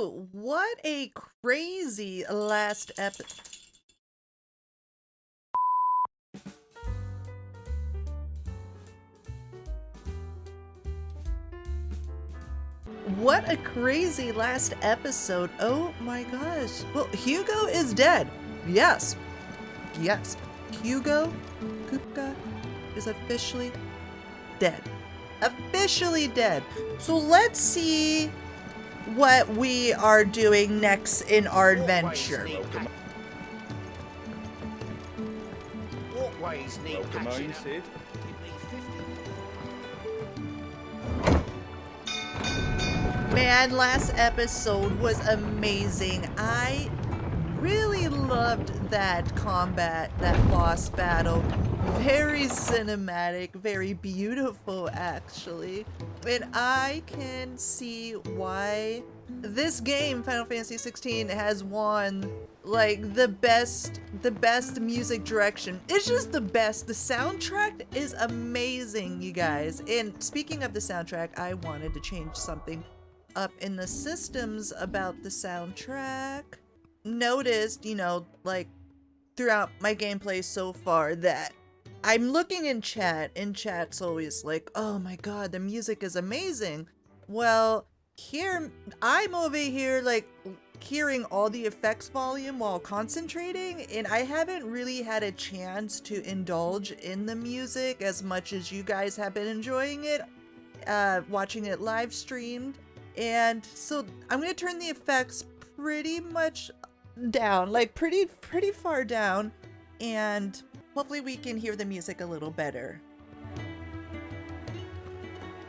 Ooh, what a crazy last episode. What a crazy last episode. Oh my gosh. Well, Hugo is dead. Yes. Yes. Hugo Kupka is officially dead. Officially dead. So let's see what we are doing next in our adventure. Walkways need patching up. Man, last episode was amazing. I really loved that combat, that boss battle. Very cinematic, very beautiful actually. And I can see why this game, Final Fantasy 16, has won like the best music direction. It's just the best. The soundtrack is amazing, you guys. And speaking of the soundtrack, I wanted to change something up in the systems about the soundtrack. Noticed, you know, like throughout my gameplay so far that I'm looking in chat, and chat's always like, oh my god, the music is amazing. Well, here, I'm over here like hearing all the effects volume while concentrating, and I haven't really had a chance to indulge in the music as much as you guys have been enjoying it, watching it live streamed. And so I'm gonna turn the effects pretty much down, like pretty far down, and hopefully we can hear the music a little better.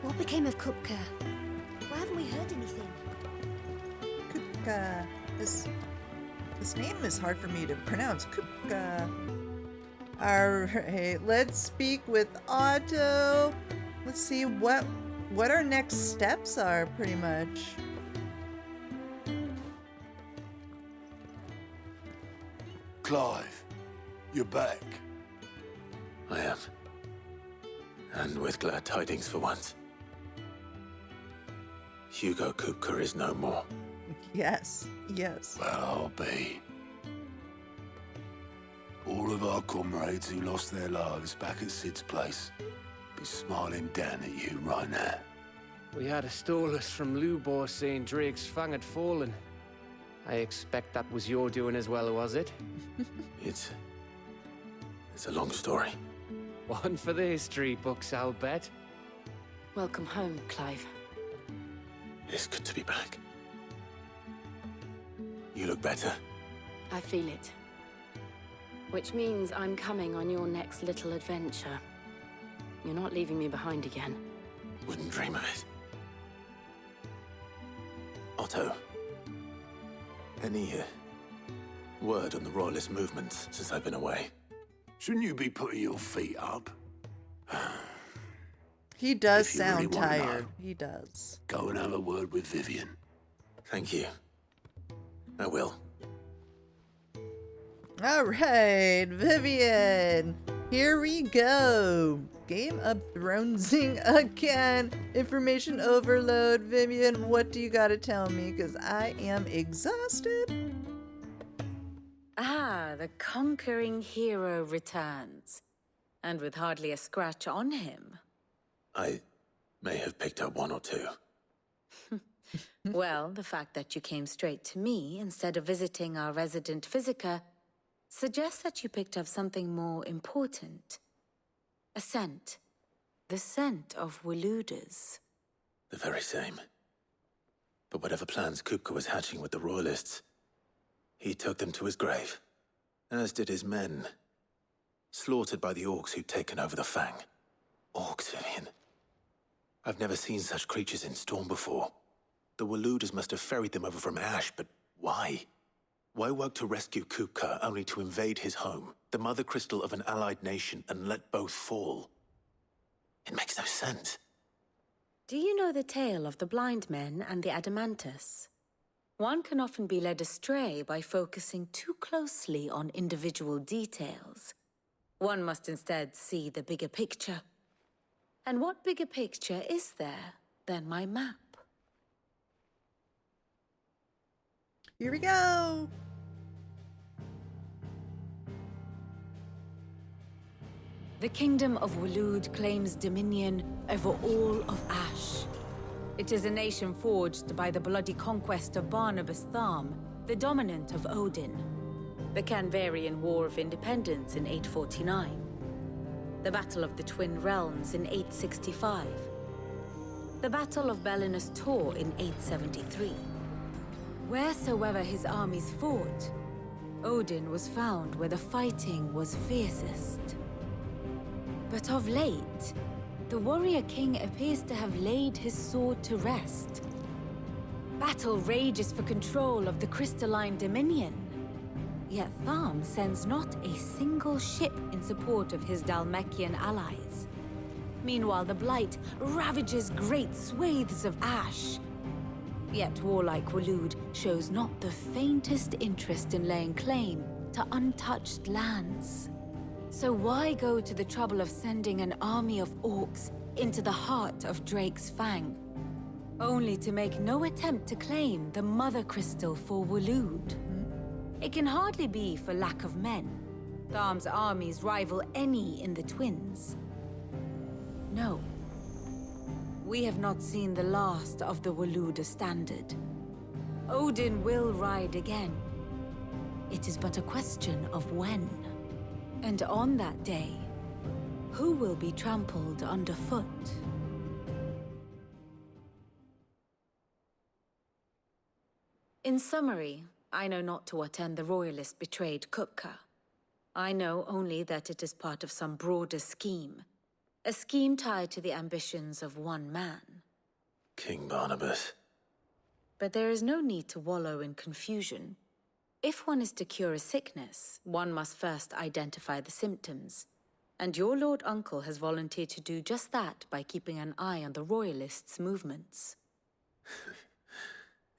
What became of Kupka? Why haven't we heard anything? Kupka. This name is hard for me to pronounce. Kupka. Alright, let's speak with Otto. Let's see what our next steps are, pretty much. Clive, you're back. I am. And with glad tidings for once. Hugo Kupka is no more. Yes, yes. Well, I'll be. All of our comrades who lost their lives back at Sid's place be smiling down at you right now. We had a stolus from Laubert saying Drake's fang had fallen. I expect that was your doing as well, was it? It's a long story. One for the history books, I'll bet. Welcome home, Clive. It's good to be back. You look better. I feel it. Which means I'm coming on your next little adventure. You're not leaving me behind again. Wouldn't dream of it. Otto, any word on the Royalist movements since I've been away? Shouldn't you be putting your feet up? He does If you really sound wanna tired. know. He does. Go and have a word with Vivian. Thank you. I will. Alright, Vivian. Here we go. Game of Thronesing again. Information overload. Vivian, what do you gotta tell me? Because I am exhausted. Ah, the conquering hero returns. And with hardly a scratch on him. I may have picked up one or two. Well, the fact that you came straight to me instead of visiting our resident physiker suggests that you picked up something more important. A scent. The scent of Waludas. The very same. But whatever plans Kupka was hatching with the Royalists, he took them to his grave. As did his men. Slaughtered by the orcs who'd taken over the Fang. Orcs, Vivian. I've never seen such creatures in Storm before. The Waludas must have ferried them over from Ash, but why? Why work to rescue Kupka only to invade his home, the mother crystal of an allied nation, and let both fall? It makes no sense. Do you know the tale of the blind men and the Adamantus? One can often be led astray by focusing too closely on individual details. One must instead see the bigger picture. And what bigger picture is there than my map? Here we go. The kingdom of Waloed claims dominion over all of Ash. It is a nation forged by the bloody conquest of Barnabas Tharm, the dominant of Odin. The Canvarian War of Independence in 849. The Battle of the Twin Realms in 865. The Battle of Belinus Tor in 873. Wheresoever his armies fought, Odin was found where the fighting was fiercest. But of late, the warrior king appears to have laid his sword to rest. Battle rages for control of the crystalline dominion. Yet Tharm sends not a single ship in support of his Dhalmekian allies. Meanwhile, the Blight ravages great swathes of Ash. Yet warlike Waloed shows not the faintest interest in laying claim to untouched lands. So why go to the trouble of sending an army of orcs into the heart of Drake's Fang, only to make no attempt to claim the Mother Crystal for Waloed? It can hardly be for lack of men. Tharm's armies rival any in the Twins. No. We have not seen the last of the Waloed standard. Odin will ride again. It is but a question of when. And on that day, who will be trampled underfoot? In summary, I know not to what end the royalist betrayed Kupka. I know only that it is part of some broader scheme. A scheme tied to the ambitions of one man. King Barnabas. But there is no need to wallow in confusion. If one is to cure a sickness, one must first identify the symptoms. And your Lord Uncle has volunteered to do just that by keeping an eye on the royalists' movements.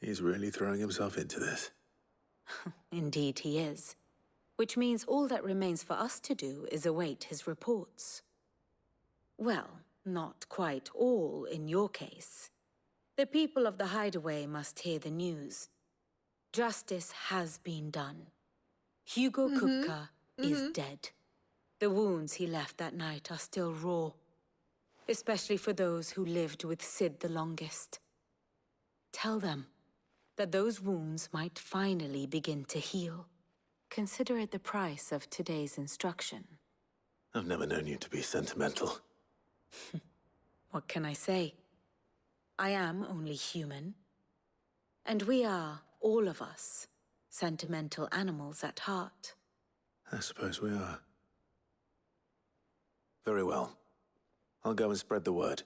He's really throwing himself into this. Indeed he is. Which means all that remains for us to do is await his reports. Well, not quite all in your case. The people of the Hideaway must hear the news. Justice has been done. Hugo Kupka is dead. The wounds he left that night are still raw. Especially for those who lived with Sid the longest. Tell them that those wounds might finally begin to heal. Consider it the price of today's instruction. I've never known you to be sentimental. What can I say? I am only human. And we are, all of us, sentimental animals at heart. I suppose we are. Very well. I'll go and spread the word.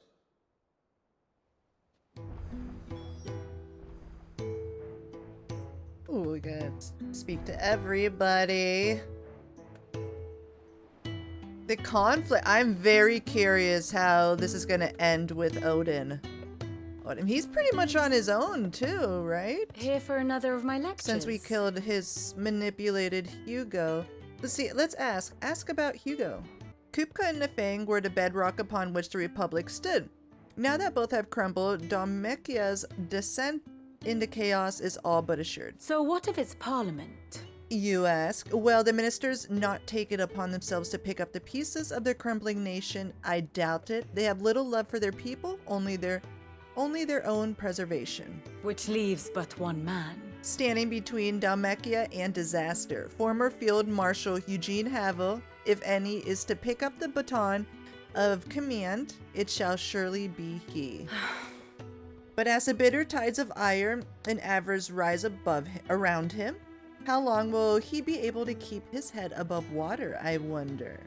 Ooh, we gotta speak to everybody. The conflict. I'm very curious how this is gonna end with Odin. He's pretty much on his own too, right? Here for another of my lectures. Since we killed his manipulated Hugo. Let's see, let's ask about Hugo. Kupka and Nefang were the bedrock upon which the Republic stood. Now that both have crumbled, Dhalmekia's descent into chaos is all but assured. So what of its parliament? You ask? Well, the ministers not take it upon themselves to pick up the pieces of their crumbling nation. I doubt it. They have little love for their people, only their own preservation. Which leaves but one man. Standing between Dhalmekia and disaster, former Field Marshal Eugene Havel, if any, is to pick up the baton of command, it shall surely be he. But as the bitter tides of ire and avarice rise around him, how long will he be able to keep his head above water, I wonder?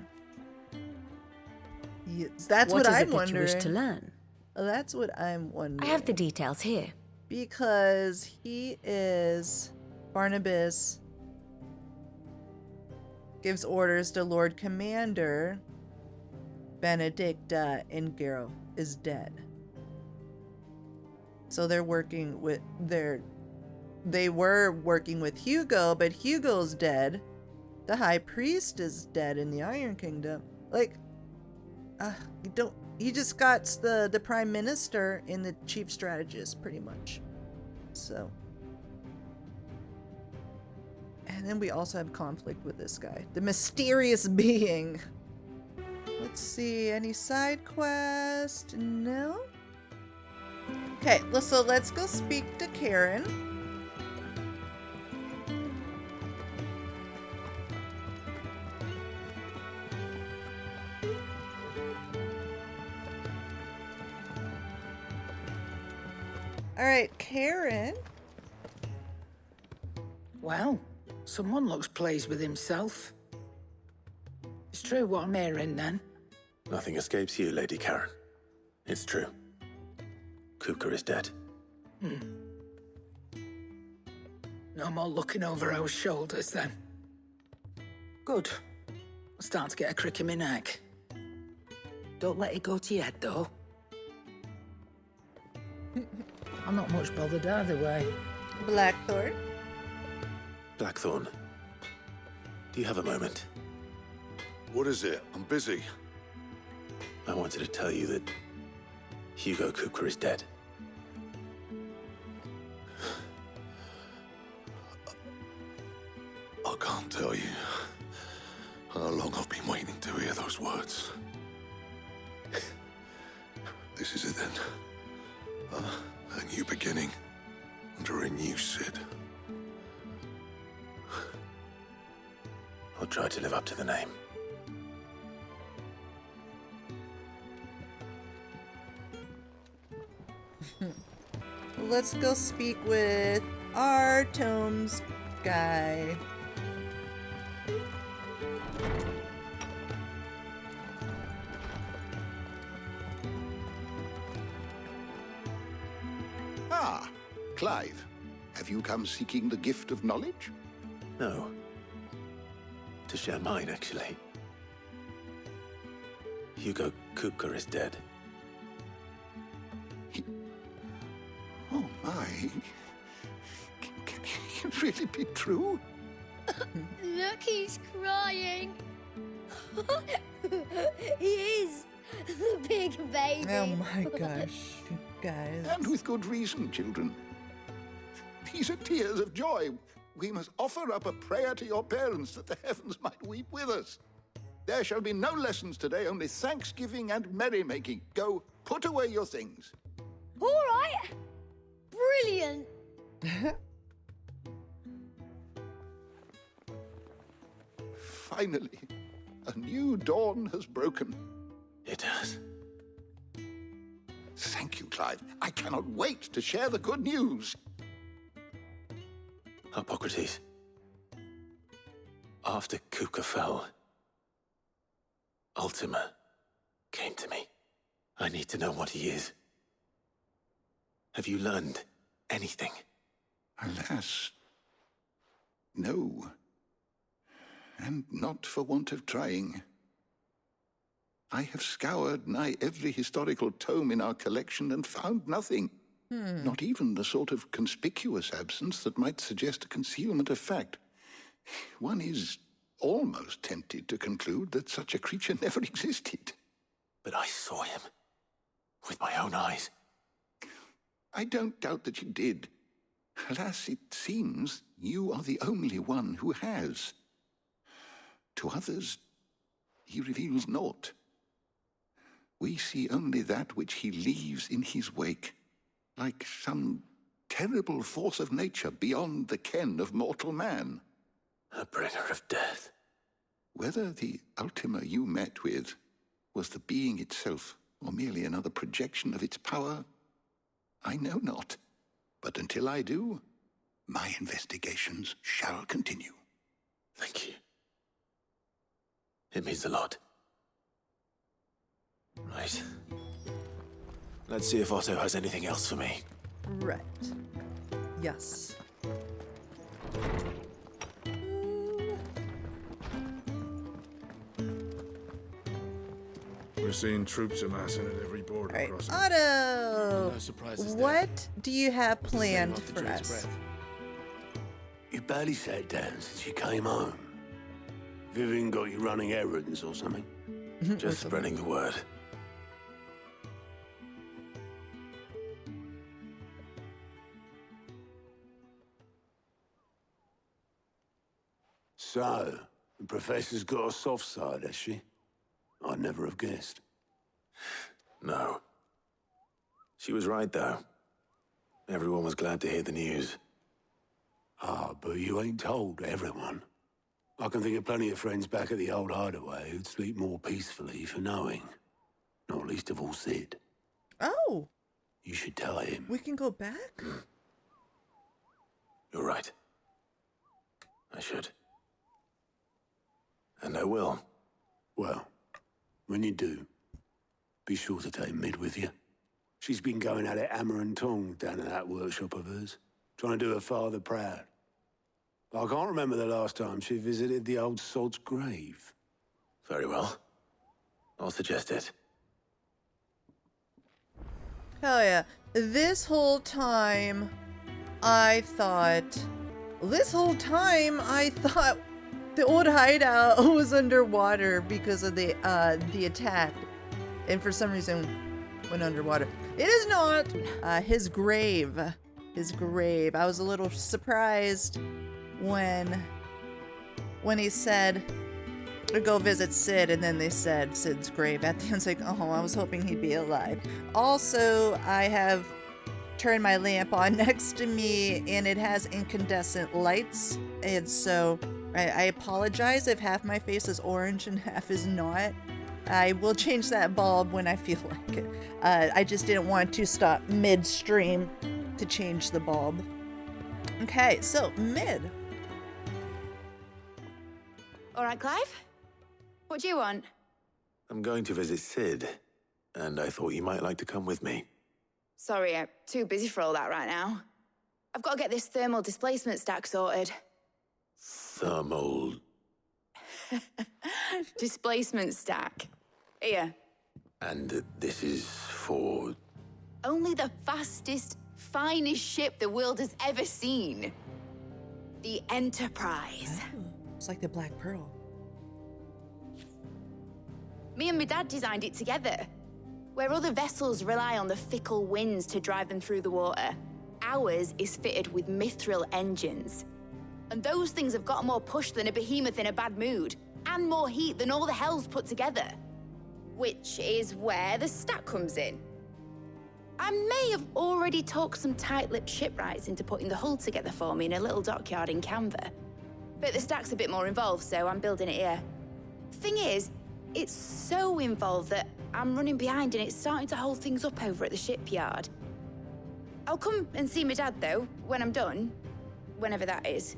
Yes, that's what I'm wondering. You wish to learn? That's what I'm wondering. I have the details here. Because he is... Barnabas gives orders to Lord Commander Benedicta and Gero is dead. So they're working with they were working with Hugo, but Hugo's dead. The High Priest is dead in the Iron Kingdom. Like, he just got the Prime Minister and the Chief Strategist, pretty much. So, And then we also have conflict with this guy. The mysterious being. Let's see, any side quest? No? Okay, so let's go speak to Karen. Alright, Karen. Well, someone looks pleased with himself. It's true what I'm hearing, then. Nothing escapes you, Lady Karen. It's true. Kupka is dead. No more looking over our shoulders, then. Good. I'm starting to get a crick in my neck. Don't let it go to your head, though. I'm not much bothered either way. Blackthorne. Blackthorne, do you have a moment? What is it? I'm busy. I wanted to tell you that Hugo Kupka is dead. I can't tell you how long I've been waiting to hear those words. This is it then. A new beginning under a new Sid. I'll try to live up to the name. Let's go speak with our Tomes guy. Ah, Clive. Have you come seeking the gift of knowledge? No. To share mine, actually. Hugo Kupka is dead. Oh my. Can it really be true? Look, he's crying. He is. The big baby. Oh my gosh, guys. And with good reason, children. These are tears of joy. We must offer up a prayer to your parents that the heavens might weep with us. There shall be no lessons today, only thanksgiving and merrymaking. Go, put away your things. All right. Brilliant. Finally, a new dawn has broken. It has. Thank you, Clive. I cannot wait to share the good news. Harpocrates. After Kupka fell, Ultima came to me. I need to know what he is. Have you learned anything? Alas, no. And not for want of trying. I have scoured nigh every historical tome in our collection and found nothing. Not even the sort of conspicuous absence that might suggest a concealment of fact. One is almost tempted to conclude that such a creature never existed. But I saw him. With my own eyes. I don't doubt that you did. Alas, it seems you are the only one who has. To others, he reveals naught. We see only that which he leaves in his wake, like some terrible force of nature beyond the ken of mortal man. A bringer of death. Whether the Ultima you met with was the being itself, or merely another projection of its power, I know not. But until I do, my investigations shall continue. Thank you. It means a lot. Right. Let's see if Otto has anything else for me. Right. Yes. We're seeing troops amassing at every border All right, crossing. Otto. No surprises there. What do you have It's the same planned after for Drake's us? breath. You barely sat down since you came home. Vivian got you running errands or something? Just spreading the word. So, the Professor's got a soft side, has she? I'd never have guessed. No. She was right, though. Everyone was glad to hear the news. Ah, but you ain't told everyone. I can think of plenty of friends back at the old hideaway who'd sleep more peacefully for knowing. Not least of all Sid. Oh, You should tell him. we can go back? You're right. I should. And I will. Well, when you do, be sure to take Mid with you. She's been going at it hammer and tongs down in that workshop of hers, trying to do her father proud. I can't remember the last time she visited the old sod's grave. Very well. I'll suggest it. Hell yeah. This whole time, I thought the old hideout was underwater because of the attack. And for some reason, went underwater. It is not. His grave. I was a little surprised when he said, go visit Sid, and then they said Sid's grave at the end. It's like, oh, I was hoping he'd be alive. Also, I have turned my lamp on next to me, and it has incandescent lights, and so I apologize if half my face is orange and half is not. I will change that bulb when I feel like it. I just didn't want to stop midstream to change the bulb. Okay, so Mid. All right, Clive? What do you want? I'm going to visit Sid, and I thought you might like to come with me. Sorry, I'm too busy for all that right now. I've got to get this thermal displacement stack sorted. Thermal... Displacement stack. Here. And this is for... Only the fastest, finest ship the world has ever seen. The Enterprise. Oh, it's like the Black Pearl. Me and my dad designed it together. Where other vessels rely on the fickle winds to drive them through the water, ours is fitted with mithril engines. And those things have got more push than a behemoth in a bad mood, and more heat than all the hells put together. Which is where the stack comes in. I may have already talked some tight-lipped shipwrights into putting the hull together for me in a little dockyard in Canva. But the stack's a bit more involved, so I'm building it here. Thing is, it's so involved that I'm running behind and it's starting to hold things up over at the shipyard. I'll come and see my dad, though, when I'm done. Whenever that is.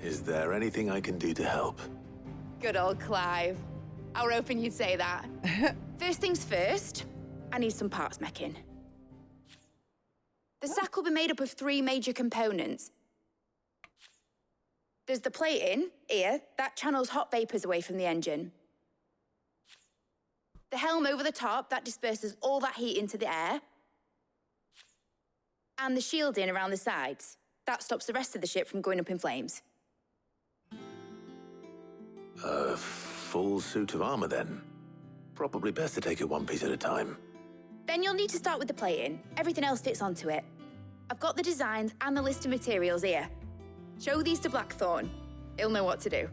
Is there anything I can do to help? Good old Clive. I were hoping you'd say that. First things first, I need some parts meching. The stack will be made up of 3 major components. There's the plating, here, that channels hot vapors away from the engine. The helm over the top, that disperses all that heat into the air. And the shielding around the sides. That stops the rest of the ship from going up in flames. A full suit of armor, then? Probably best to take it one piece at a time. Then you'll need to start with the plating. Everything else fits onto it. I've got the designs and the list of materials here. Show these to Blackthorne. He'll know what to do.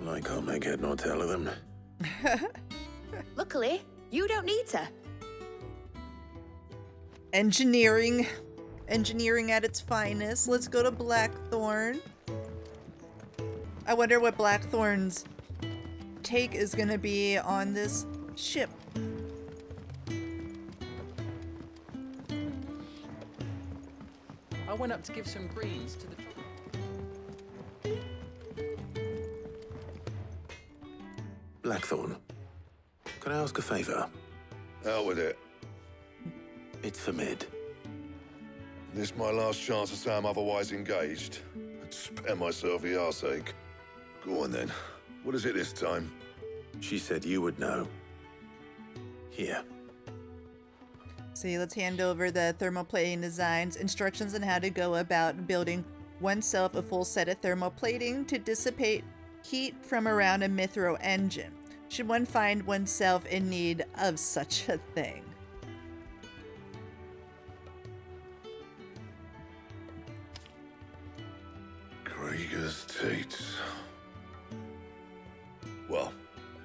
I can't make head nor tail of them. Luckily, you don't need to. Engineering at its finest. Let's go to Blackthorne. I wonder what Blackthorne's take is gonna be on this ship. I went up to give some greens to the... Blackthorne, can I ask a favor? Out with it. It's for Mid. This my last chance to say I'm otherwise engaged. I'd spare myself the arseache. Go on then. What is it this time? She said you would know. Here. See, let's hand over the thermoplating designs, instructions on how to go about building oneself a full set of thermoplating to dissipate heat from around a mithril engine, should one find oneself in need of such a thing. Beggars' teats. Well,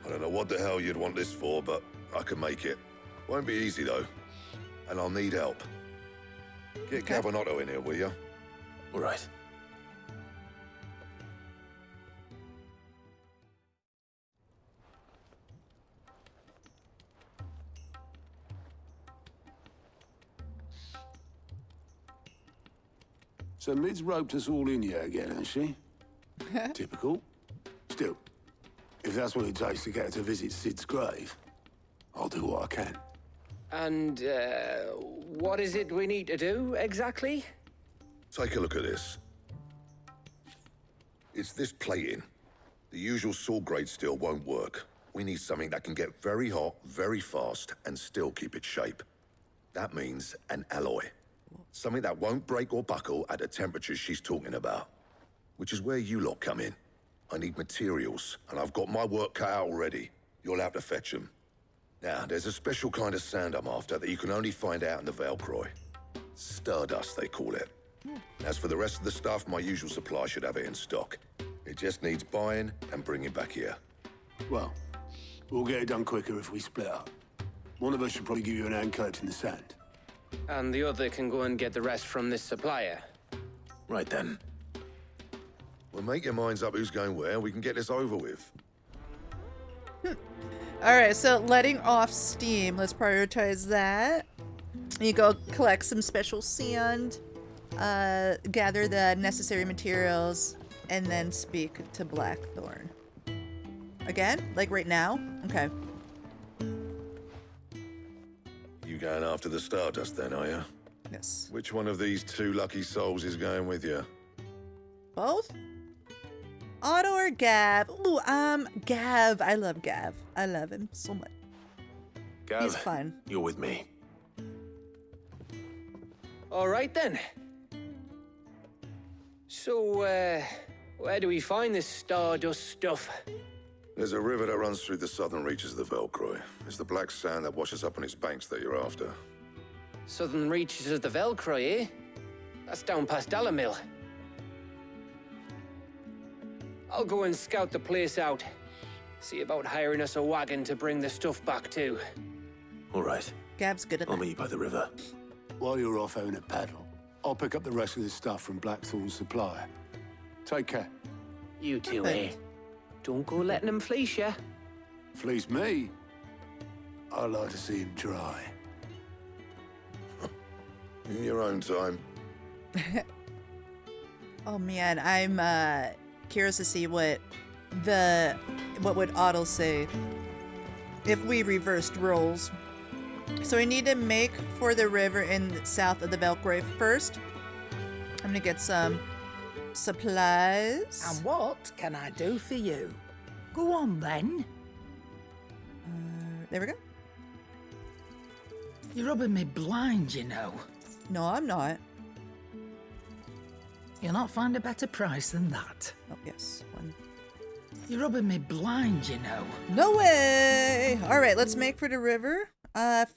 I don't know what the hell you'd want this for, but I can make it. Won't be easy, though. And I'll need help. Get Cav and Otto in here, will you? All right. So Mid's roped us all in here again, has she? Typical. Still, if that's what it takes to get her to visit Sid's grave, I'll do what I can. And, what is it we need to do, exactly? Take a look at this. It's this plating. The usual saw grade steel won't work. We need something that can get very hot, very fast, and still keep its shape. That means an alloy. Something that won't break or buckle at the temperatures she's talking about. Which is where you lot come in. I need materials, and I've got my work cut out already. You'll have to fetch them. Now, there's a special kind of sand I'm after that you can only find out in the Velkroy. Stardust, they call it. As for the rest of the stuff, my usual supply should have it in stock. It just needs buying and bringing back here. Well, we'll get it done quicker if we split up. One of us should probably give you an hand collecting the sand. And the other can go and get the rest from this supplier. Right then. Well, make your minds up who's going where, and we can get this over with. Alright, so letting off steam. Let's prioritize that. You go collect some special sand, gather the necessary materials, and then speak to Blackthorne. Again? Like right now? Okay. You going after the Stardust then, are you? Yes. Which one of these two lucky souls is going with you? Both? Otto or Gav? Ooh, Gav. I love Gav. I love him so much. Gav, he's fun. You're with me. All right, then. So, where do we find this Stardust stuff? There's a river that runs through the southern reaches of the Velkroy. It's the black sand that washes up on its banks that you're after. Southern reaches of the Velkroy, eh? That's down past Dalamil. I'll go and scout the place out. See about hiring us a wagon to bring the stuff back to. All right. Gav's good at I'll that. meet you by the river. While you're off having a paddle, I'll pick up the rest of the stuff from Blackthorne's supplier. Take care. You two, eh? Don't go letting him fleece ya. Fleece me? I'd like to see him try. In your own time. Oh man, I'm curious to see what would Otto say if we reversed roles. So we need to make for the river in south of the Velkroy first. I'm gonna get some supplies. And what can I do for you? Go on, then. There we go. You're rubbing me blind, you know. No, I'm not. You'll not find a better price than that. Oh, yes. One. You're rubbing me blind, you know. No way! All right, let's make for the river.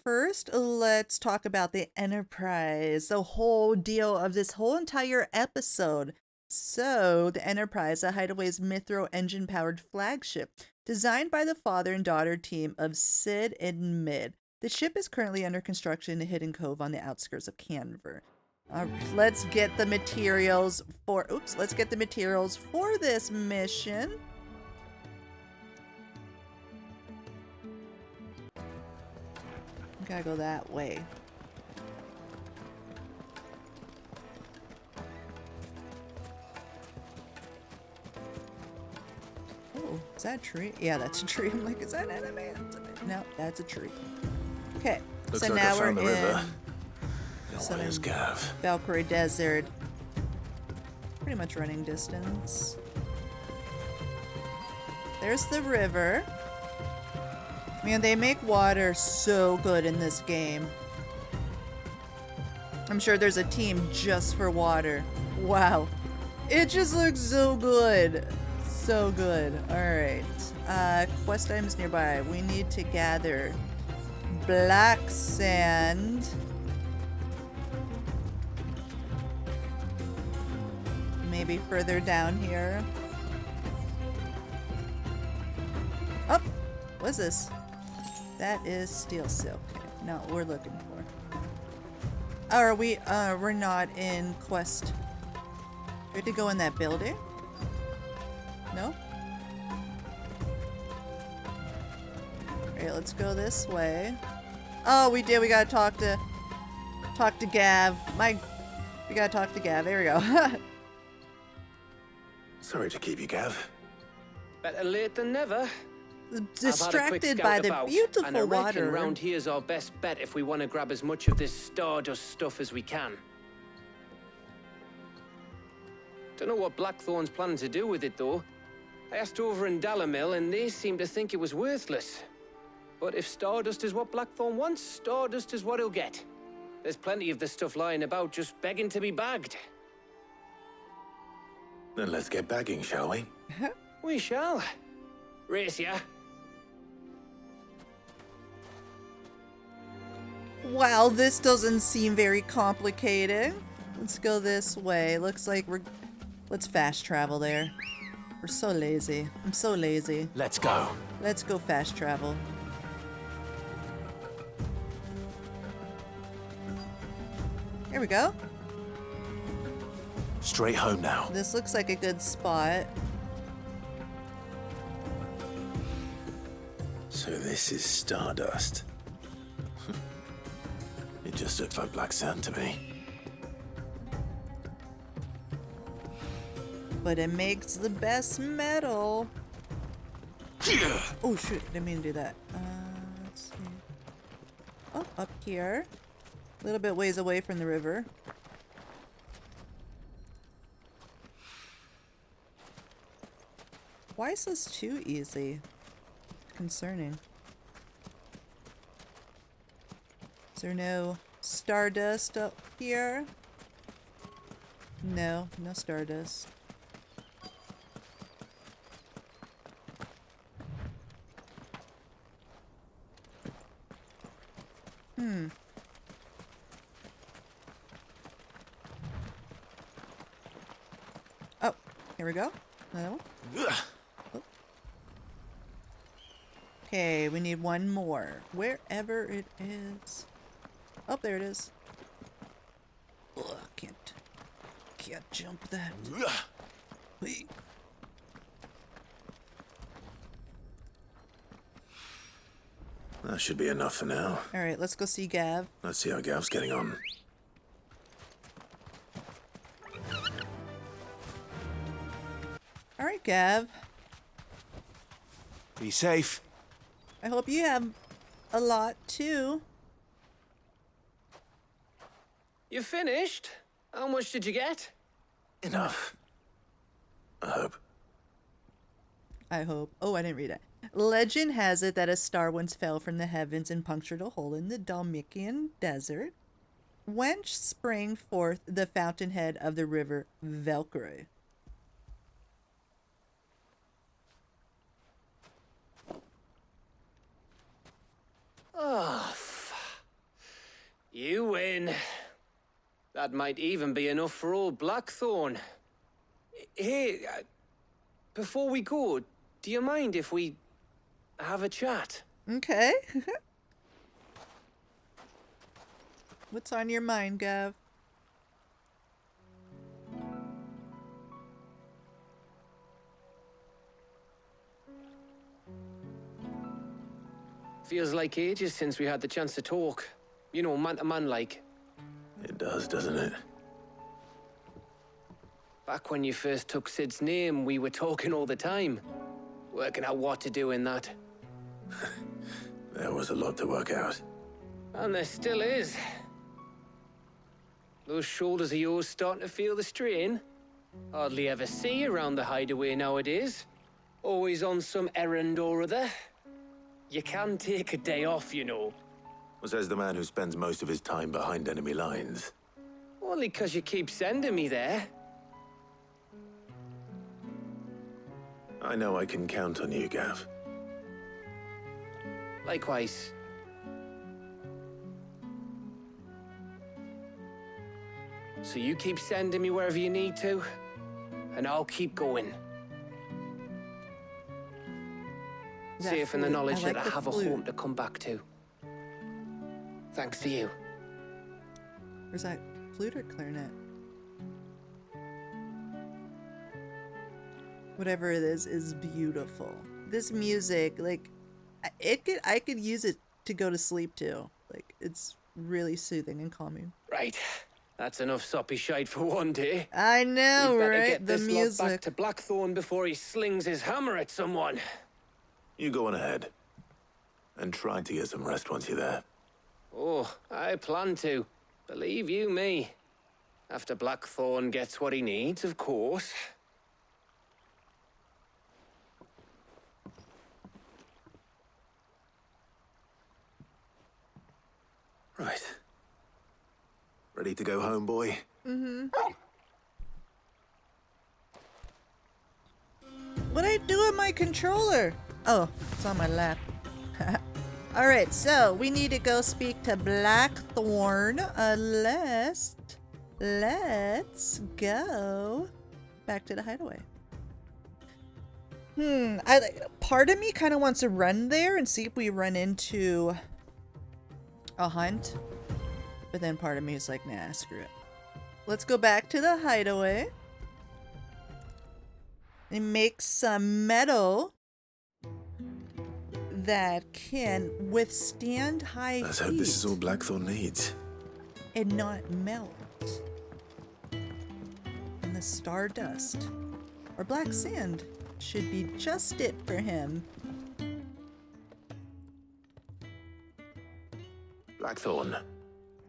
First, let's talk about the Enterprise, the whole deal of this whole entire episode. So, the Enterprise, a Hideaway's Mithro engine-powered flagship, designed by the father and daughter team of Sid and Mid. The ship is currently under construction in a hidden cove on the outskirts of Canver. Let's get the materials for, let's get the materials for this mission. Gotta go that way. Oh, is that a tree? Yeah, that's a tree. I'm like, is that an enemy? No, that's a tree. Okay, Looks so like now I we're found the river. in Now where's Gav? Velkroy Desert. Pretty much running distance. There's the river. Man, they make water so good in this game. I'm sure there's a team just for water. Wow. It just looks so good. So good. Alright. Quest items nearby. We need to gather black sand. maybe further down here. Oh, what's this? That is steel silk. Okay, not what we're looking for. Oh, are we? We're not in quest. Do we have to go in that building? No. Alright, let's go this way. Oh, we did. We gotta talk to Gav. We gotta talk to Gav. There we go. Sorry to keep you, Gav. Better late than never. Distracted by the beautiful and I reckon water. round here's our best bet if we want to grab as much of this Stardust stuff as we can. Don't know what Blackthorne's planning to do with it, though. I asked over in Dalamil, and they seem to think it was worthless. But if Stardust is what Blackthorne wants, Stardust is what he'll get. There's plenty of this stuff lying about, just begging to be bagged. Then let's get bagging, shall we? We shall. Race ya. Wow, this doesn't seem very complicated. Let's go this way. Looks like let's fast travel there. We're so lazy. I'm so lazy. Let's go. Let's go fast travel. Here we go. Straight home now. This looks like a good spot. So this is Stardust. It just looked like black sand to me. But it makes the best metal. Oh shoot, didn't mean to do that. Let's see. Oh, up here. A little bit ways away from the river. Why is this too easy? Concerning. Is there no Stardust up here? No, no Stardust. Oh, here we go. Another one. Oh. Okay, we need one more. Wherever it is. Oh, there it is. Ugh, can't jump that. Wait. That should be enough for now. Alright, let's go see Gav. Let's see how Gav's getting on. Alright, Gav. Be safe. I hope you have a lot too. You finished? How much did you get? Enough. I hope. I hope. Oh, I didn't read it. Legend has it that a star once fell from the heavens and punctured a hole in the Dalmatian desert, whence sprang forth the fountainhead of the river Velkroy. Oh, you win. That might even be enough for old Blackthorne. Hey, before we go, do you mind if we have a chat? Okay. What's on your mind, Gav? Feels like ages since we had the chance to talk. You know, man to man like. It does, doesn't it? Back when you first took Sid's name, we were talking all the time. Working out what to do in that. There was a lot to work out. And there still is. Those shoulders of yours starting to feel the strain. Hardly ever see you around the hideaway nowadays. Always on some errand or other. You can take a day off, you know. Says the man who spends most of his time behind enemy lines. Only 'cause you keep sending me there. I know I can count on you, Gav. Likewise. So you keep sending me wherever you need to. and I'll keep going. That Safe in the flute. knowledge like that I the have flute. a home to come back to. Thanks to you. Where's that flute or clarinet? Whatever it is beautiful. This music, like, I could use it to go to sleep to. Like, it's really soothing and calming. Right. That's enough soppy shite for one day. I know, We'd better right? get The this lot back music. to Blackthorne before he slings his hammer at someone. You go on ahead. And try to get some rest once you're there. Oh, I plan to. Believe you me. After Blackthorne gets what he needs, of course. Right. Ready to go home, boy? Mm-hmm. What'd I do with my controller? Oh, it's on my lap. Alright, so we need to go speak to Blackthorne. Let's go back to the hideaway. Part of me kind of wants to run there and see if we run into a hunt. But then part of me is like, nah, screw it. Let's go back to the hideaway and make some metal that can withstand high Let's heat hope this is all Blackthorne needs. and not melt. And the Stardust or black sand should be just it for him. Blackthorne,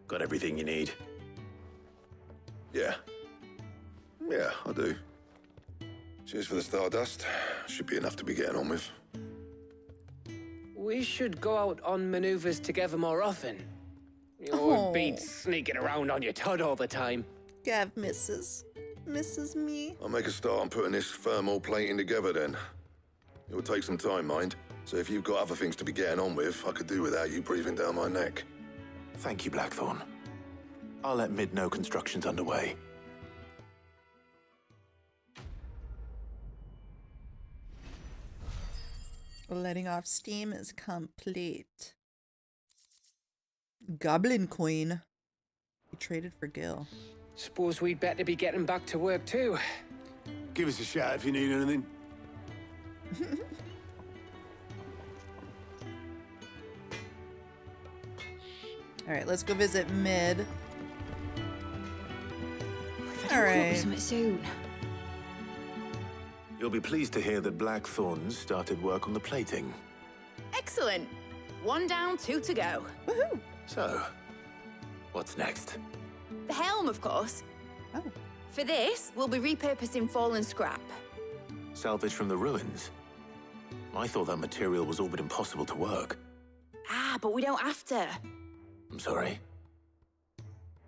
got everything you need? Yeah. Yeah, I do. Cheers for the Stardust. Should be enough to be getting on with. We should go out on maneuvers together more often. You Oh. would be sneaking around on your tud all the time. Gav misses me. I'll make a start on putting this thermal plating together then. It will take some time, mind. So if you've got other things to be getting on with, I could do without you breathing down my neck. Thank you, Blackthorne. I'll let Mid know construction's underway. Letting off steam is complete. Goblin Queen. He traded for Gil. Suppose we'd better be getting back to work too. Give us a shout if you need anything. Alright, let's go visit Mid. All Alright. Something soon. You'll be pleased to hear that Blackthorne started work on the plating. Excellent. 1 down, 2 to go. Woohoo! So, what's next? The helm, of course. Oh. For this, we'll be repurposing fallen scrap. Salvage from the ruins? I thought that material was all but impossible to work. Ah, but we don't have to. I'm sorry.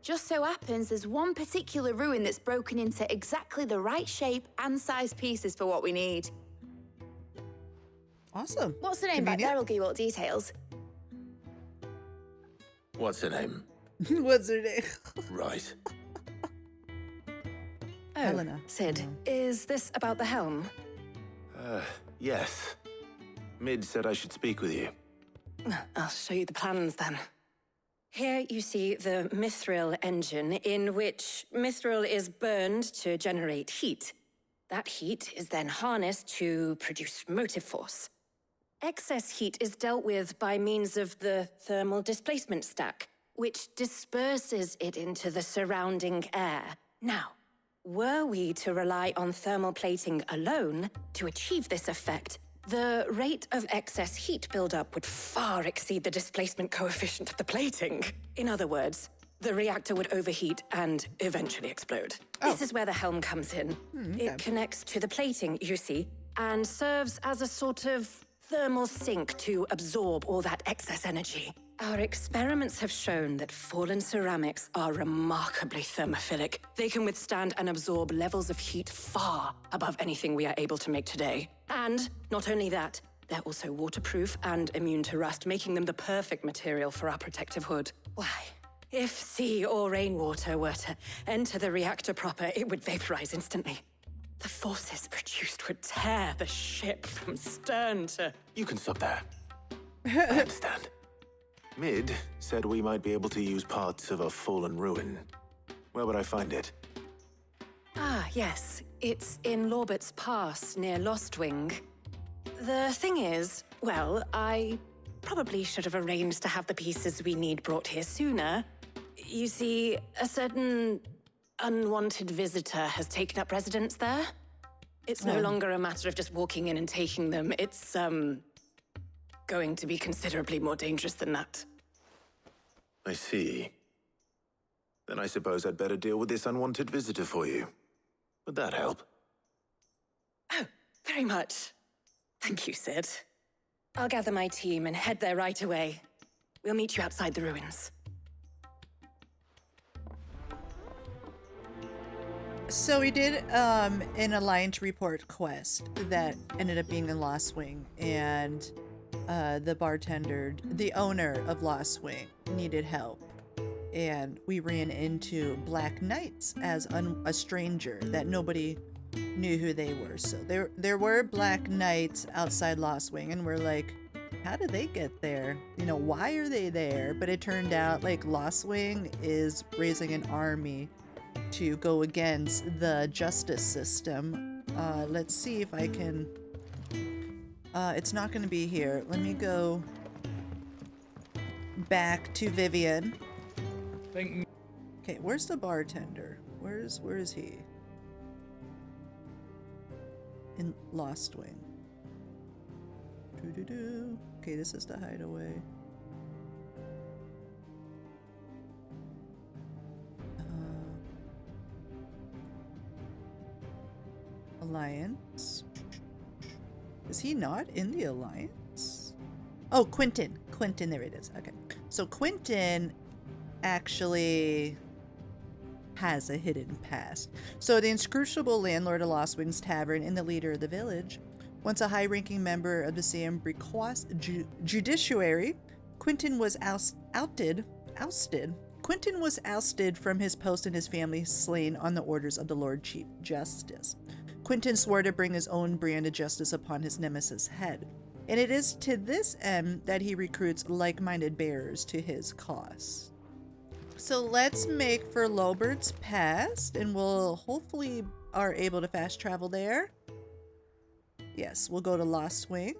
Just so happens there's one particular ruin that's broken into exactly the right shape and size pieces for what we need. Awesome. What's the name back there? Convenient. I'll give you all the details. What's her name? What's her name? Right. Oh, Helena. Sid, is this about the helm? Yes. Mid said I should speak with you. I'll show you the plans then. Here you see the mithril engine, in which mithril is burned to generate heat. That heat is then harnessed to produce motive force. Excess heat is dealt with by means of the thermal displacement stack, which disperses it into the surrounding air. Now, were we to rely on thermal plating alone to achieve this effect, the rate of excess heat buildup would far exceed the displacement coefficient of the plating. In other words, the reactor would overheat and eventually explode. This is where the helm comes in. It connects to the plating, you see, and serves as a sort of thermal sink to absorb all that excess energy. Our experiments have shown that fallen ceramics are remarkably thermophilic. They can withstand and absorb levels of heat far above anything we are able to make today. And not only that, they're also waterproof and immune to rust, making them the perfect material for our protective hood. Why? If sea or rainwater were to enter the reactor proper, it would vaporize instantly. The forces produced would tear the ship from stern to... You can stop there. I understand. Mid said we might be able to use parts of a fallen ruin. Where would I find it? Ah, yes. It's in Laubert's Pass, near Lostwing. The thing is, well, I probably should have arranged to have the pieces we need brought here sooner. You see, a certain unwanted visitor has taken up residence there. It's no longer a matter of just walking in and taking them. It's, going to be considerably more dangerous than that. I see. Then I suppose I'd better deal with this unwanted visitor for you. Would that help? Oh, very much. Thank you, Sid. I'll gather my team and head there right away. We'll meet you outside the ruins. So we did an Alliance Report quest that ended up being in Lost Wing, and the bartender, the owner of Lost Wing, needed help. And we ran into Black Knights as a stranger that nobody knew who they were. So there were Black Knights outside Lost Wing, and we're like, how did they get there? You know, why are they there? But it turned out like Lost Wing is raising an army to go against the justice system. Let's see if I can... it's not going to be here. Let me go back to Vivian. Okay, where's the bartender? Where is he? In Lost Wing. Doo-doo-doo. Okay, this is the hideaway. Alliance. Is he not in the Alliance? Oh, Quentin. Quentin, there it is. Okay. So Quentin actually has a hidden past. So the inscrutable landlord of Lost Wings Tavern and the leader of the village, once a high-ranking member of the Sambricois judiciary, Quentin was ousted. Quentin was ousted from his post and his family slain on the orders of the Lord Chief Justice. Quentin swore to bring his own brand of justice upon his nemesis' head, and it is to this end that he recruits like-minded bearers to his cause. So let's make for Laubert's Past, and we'll hopefully are able to fast travel there. Yes, we'll go to Lost Wing.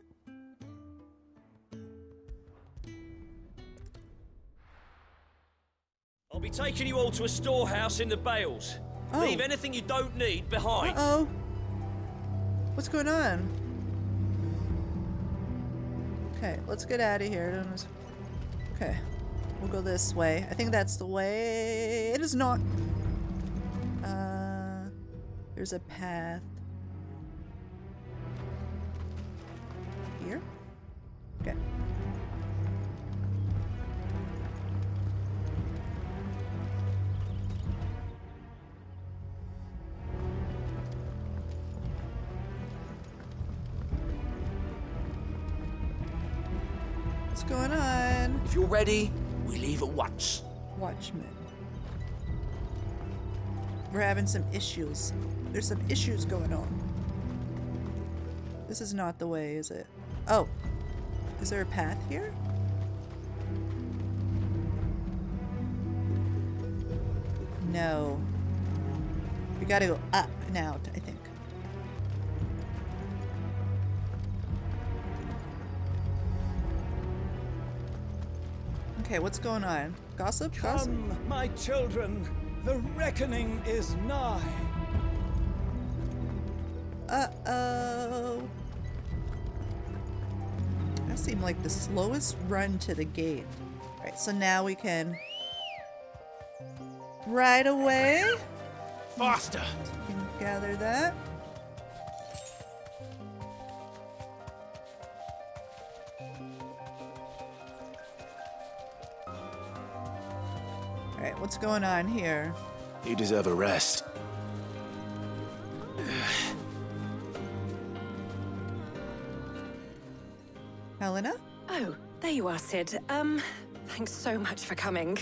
I'll be taking you all to a storehouse in the Bales. Oh. Leave anything you don't need behind. Uh-oh. What's going on? Okay, let's get out of here. Okay, we'll go this way. I think that's the way. It is not. There's a path. Here? Okay. What's going on? If you're ready, we leave at once. Watchmen. We're having some issues. There's some issues going on. This is not the way, is it? Oh. Is there a path here? No. We gotta go up and out, I think. Okay, what's going on? Gossip? Gossip? Come, my children, the reckoning is nigh. Uh-oh. That seemed like the slowest run to the gate. Alright, so now we can right away. Faster! We can gather that. Alright, what's going on here? You deserve a rest. Helena? Oh, there you are, Sid. Thanks so much for coming.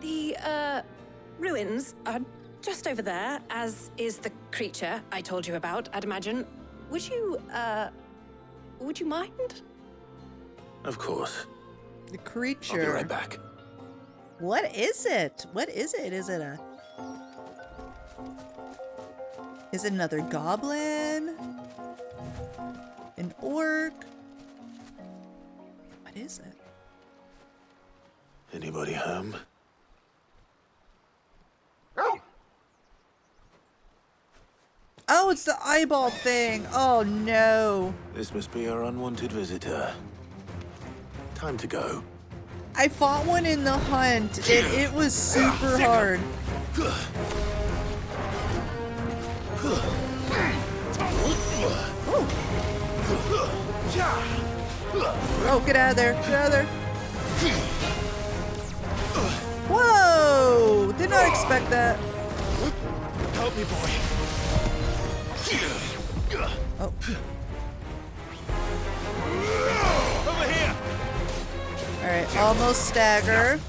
The, ruins are just over there, as is the creature I told you about, I'd imagine. Would you mind? Of course. The creature. I'll be right back. What is it? What is it? Is it a... Is it another goblin? An orc? What is it? Anybody home? Oh, it's the eyeball thing. Oh, no. This must be our unwanted visitor. Time to go. I fought one in the hunt. It was super hard. Oh, get out of there. Get out of there. Whoa! Did not expect that. Help me, boy. Oh. Over here. All right, almost stagger.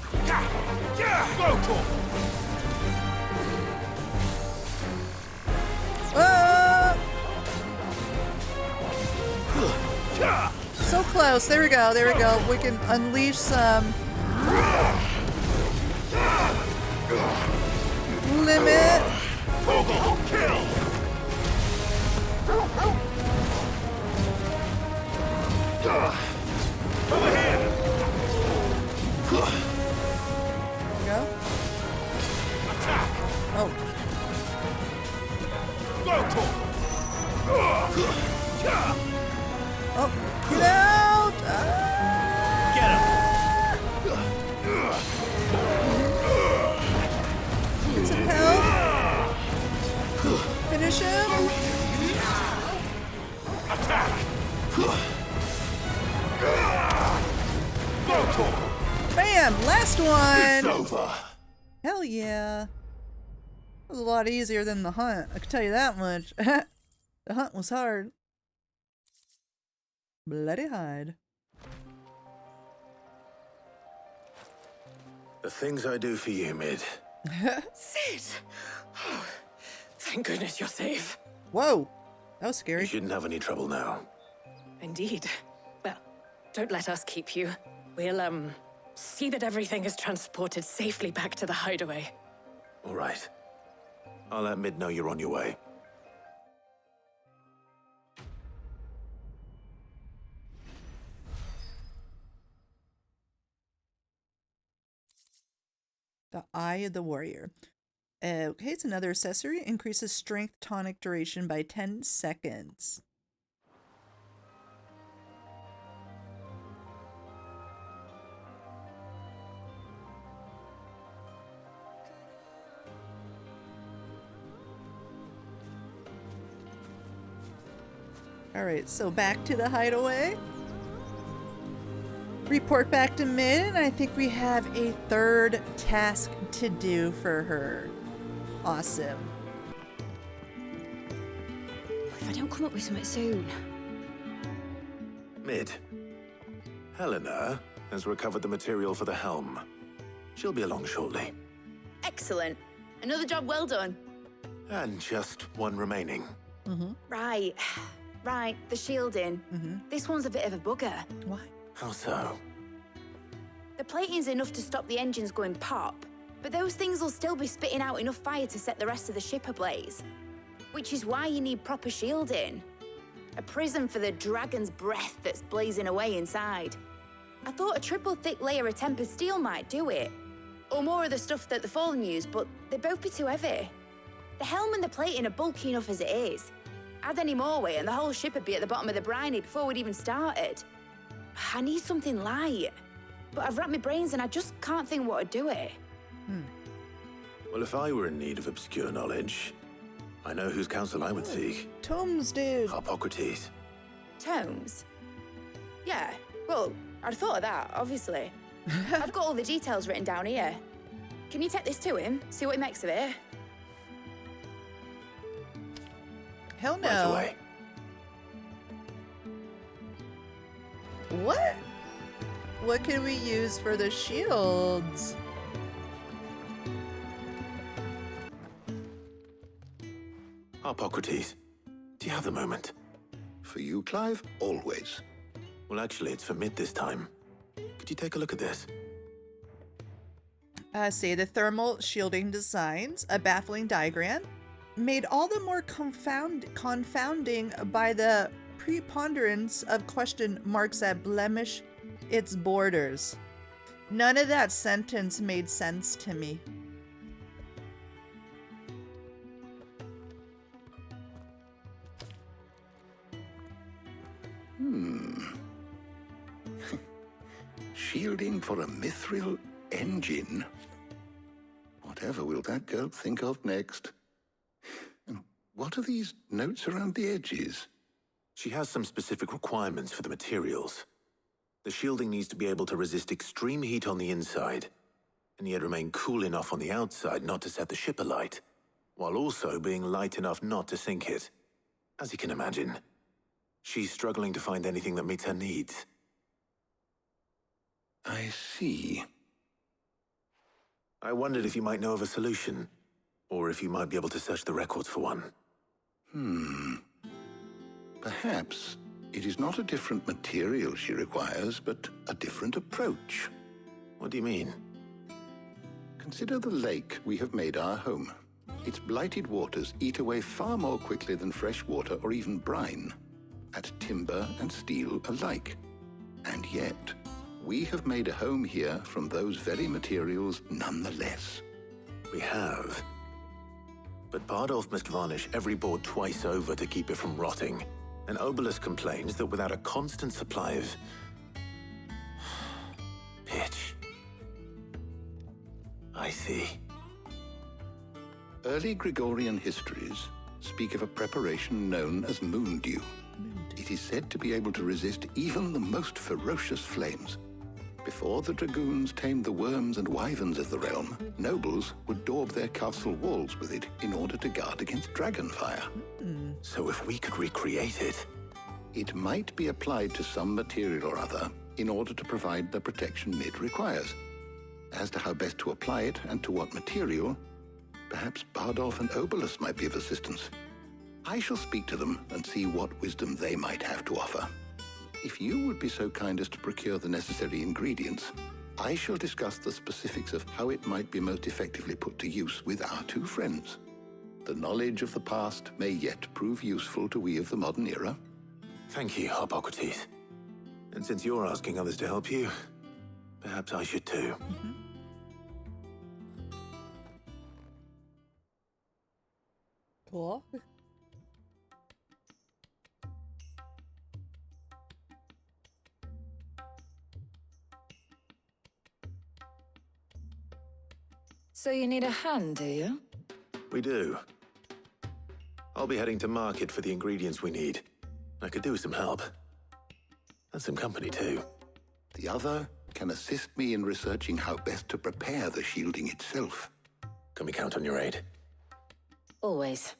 So close. There we go. There we go. We can unleash some limit. Kill. Over here. Go. Oh. Oh, get out! Get him. Get some help. Finish him. Attack. Bam! Last one! It's over. Hell yeah. That was a lot easier than the hunt, I can tell you that much. The hunt was hard. Bloody hide. The things I do for you, Mid. Sid! Oh, thank goodness you're safe. Whoa! That was scary. You shouldn't have any trouble now. Indeed. Well, don't let us keep you. We'll, see that everything is transported safely back to the hideaway. All right. I'll let Mid know you're on your way. The Eye of the Warrior. Okay, it's another accessory. Increases strength tonic duration by 10 seconds. Alright, so back to the hideaway. Report back to Mid, and I think we have a third task to do for her. Awesome. If I don't come up with something soon. Mid. Helena has recovered the material for the helm. She'll be along shortly. Excellent. Another job well done. And just one remaining. Right. Right, the shielding. This one's a bit of a bugger. Why? How so? The plating's enough to stop the engines going pop, but those things will still be spitting out enough fire to set the rest of the ship ablaze. Which is why you need proper shielding. A prison for the dragon's breath that's blazing away inside. I thought a triple thick layer of tempered steel might do it. Or more of the stuff that the Fallen use, but they'd both be too heavy. The helm and the plating are bulky enough as it is. Add any more weight and the whole ship would be at the bottom of the briny before we'd even started. I need something light. But I've racked my brains and I just can't think what would do it. Well, if I were in need of obscure knowledge, I know whose counsel I would seek. Tomes, dude. Harpocrates. Tomes? Yeah, well, I'd thought of that, obviously. I've got all the details written down here. Can you take this to him, see what he makes of it? Hell no. Right away. What? What can we use for the shields? Harpocrates, do you have the moment? For you, Clive, always. Well, actually, it's for mid this time. Could you take a look at this? Say the thermal shielding designs, a baffling diagram, made all the more confounding by the preponderance of question marks that blemish its borders. None of that sentence made sense to me. Shielding for a mithril engine? Whatever will that girl think of next? And what are these notes around the edges? She has some specific requirements for the materials. The shielding needs to be able to resist extreme heat on the inside, and yet remain cool enough on the outside not to set the ship alight, while also being light enough not to sink it. As you can imagine, she's struggling to find anything that meets her needs. I see. I wondered if you might know of a solution, or if you might be able to search the records for one. Perhaps it is not a different material she requires, but a different approach. What do you mean? Consider the lake we have made our home. Its blighted waters eat away far more quickly than fresh water or even brine, at timber and steel alike. And yet, we have made a home here from those very materials nonetheless. We have. But Bardolph must varnish every board twice over to keep it from rotting. And Obelisk complains that without a constant supply of pitch. I see. Early Gregorian histories speak of a preparation known as moon dew. It is said to be able to resist even the most ferocious flames. Before the dragoons tamed the worms and wyverns of the realm, nobles would daub their castle walls with it in order to guard against dragonfire. So if we could recreate it... It might be applied to some material or other in order to provide the protection Mid requires. As to how best to apply it and to what material, perhaps Bardolph and Obelisk might be of assistance. I shall speak to them and see what wisdom they might have to offer. If you would be so kind as to procure the necessary ingredients, I shall discuss the specifics of how it might be most effectively put to use with our two friends. The knowledge of the past may yet prove useful to we of the modern era. Thank you, Harpocrates. And since you're asking others to help you, perhaps I should too. Cool. So you need a hand, do you? We do. I'll be heading to market for the ingredients we need. I could do with some help. And some company too. The other can assist me in researching how best to prepare the shielding itself. Can we count on your aid? Always.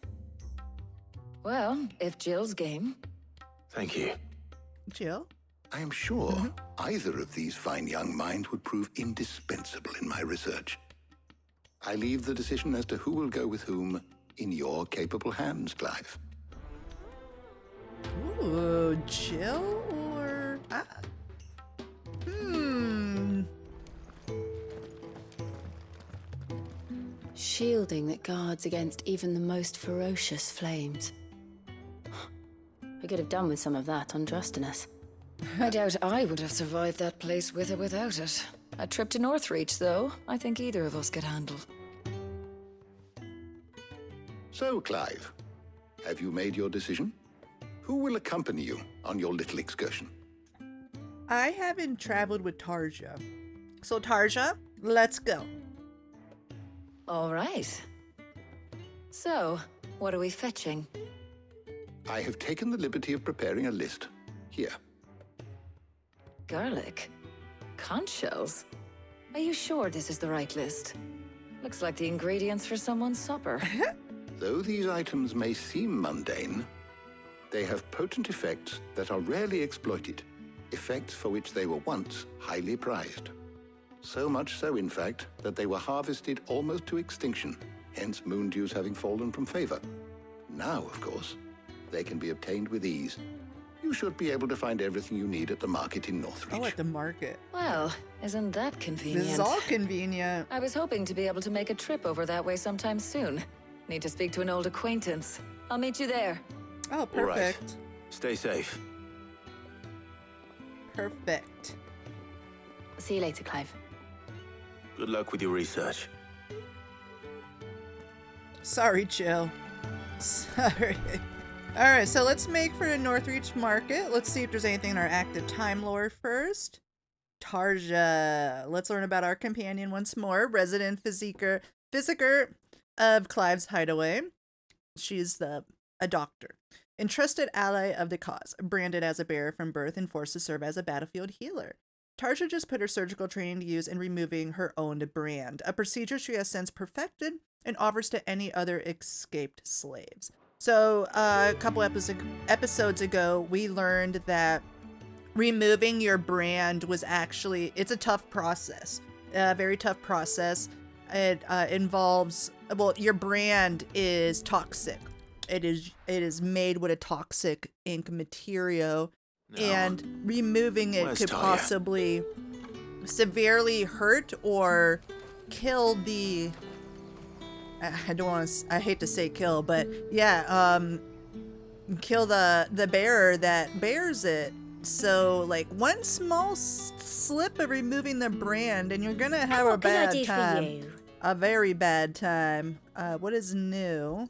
Well, if Jill's game. Thank you. Jill? I am sure either of these fine young minds would prove indispensable in my research. I leave the decision as to who will go with whom in your capable hands, Clive. Ooh, Jill or... Shielding that guards against even the most ferocious flames. I could have done with some of that on Drustinus. I doubt I would have survived that place with or without it. A trip to Northreach, though, I think either of us could handle. So, Clive, have you made your decision? Who will accompany you on your little excursion? I haven't traveled with Tarja. So Tarja, let's go. All right. So, what are we fetching? I have taken the liberty of preparing a list. Here. Garlic? Conch shells? Are you sure this is the right list? Looks like the ingredients for someone's supper. Though these items may seem mundane, they have potent effects that are rarely exploited, effects for which they were once highly prized. So much so, in fact, that they were harvested almost to extinction, hence moon dews having fallen from favor. Now, of course, they can be obtained with ease. You should be able to find everything you need at the market in Northreach. Oh, at the market. Well, isn't that convenient? This is all convenient. I was hoping to be able to make a trip over that way sometime soon. Need to speak to an old acquaintance. I'll meet you there. Oh, perfect. All right. Stay safe. Perfect. See you later, Clive. Good luck with your research. Sorry, Jill. Sorry. All right, so let's make for the Northreach market. Let's see if there's anything in our active time lore first. Tarja. Let's learn about our companion once more. Resident physiker of Clive's hideaway. She's a doctor. Entrusted ally of the cause. Branded as a bearer from birth and forced to serve as a battlefield healer. Tarja just put her surgical training to use in removing her own brand. A procedure she has since perfected and offers to any other escaped slaves. So a couple episodes ago, we learned that removing your brand was actually, it's a tough process, a very tough process. It involves, well, your brand is toxic. It is made with a toxic ink material, and removing it could possibly severely hurt or kill the, I don't want to, I hate to say kill, but yeah, kill the bearer that bears it. So like one small slip of removing the brand and you're gonna have a bad time. A very bad time. What is new?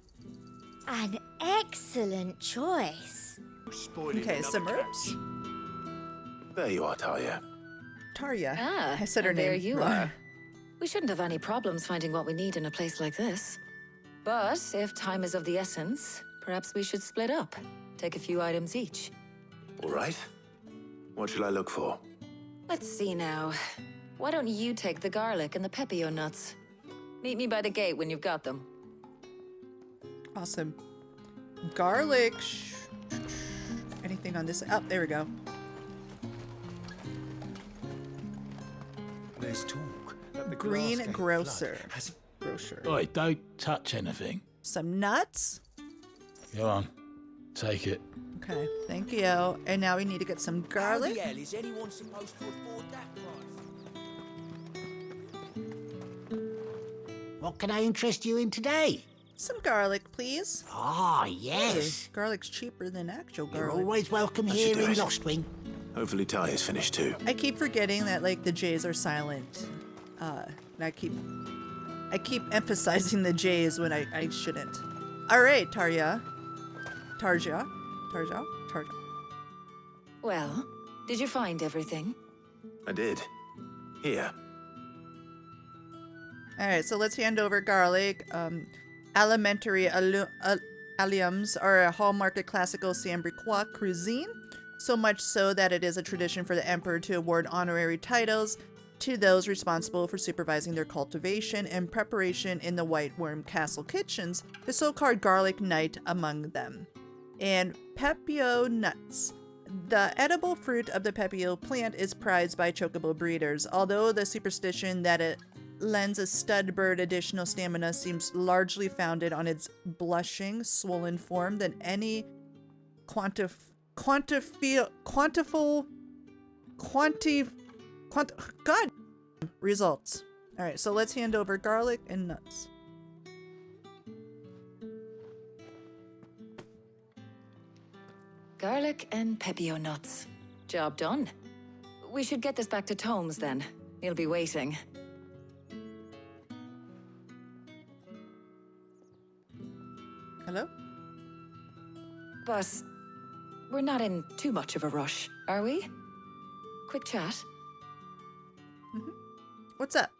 An excellent choice. Okay, some herbs. There you are, Tarja. Tarja. Ah, I said her and name there you wrong. are. We shouldn't have any problems finding what we need in a place like this. But if time is of the essence, perhaps we should split up. Take a few items each. All right. What shall I look for? Let's see now. Why don't you take the garlic and the pepio nuts? Meet me by the gate when you've got them. Awesome. Garlic. Anything on this? Oh, there we go. There's talk that the Green Glassgate grocer. flood has... Grocer. Oi, don't touch anything. Some nuts. Go on. Take it. Okay, thank you. And now we need to get some garlic. How the hell is anyone supposed to afford that price? What can I interest you in today? Some garlic, please. Ah, yes. Garlic's cheaper than actual You're garlic. always welcome here in Lostwing. Hopefully Tarja's finished too. I keep forgetting that like the J's are silent. And I keep emphasizing the J's when I shouldn't. All right, Tarja. Well, did you find everything? I did. Here. All right, so let's hand over garlic. Alimentary alliums are a hallmark of classical Sambriquois cuisine, so much so that it is a tradition for the emperor to award honorary titles to those responsible for supervising their cultivation and preparation in the White Worm Castle kitchens, the so-called garlic knight among them. And pepio nuts. The edible fruit of the pepio plant is prized by chocobo breeders, although the superstition that it lends a stud bird additional stamina seems largely founded on its blushing, swollen form than any God results. All right, so let's hand over garlic and nuts. Garlic and pepio nuts. Job done. We should get this back to Tomes then. He'll be waiting. Hello? But we're not in too much of a rush, are we? Quick chat. Mm-hmm. What's up?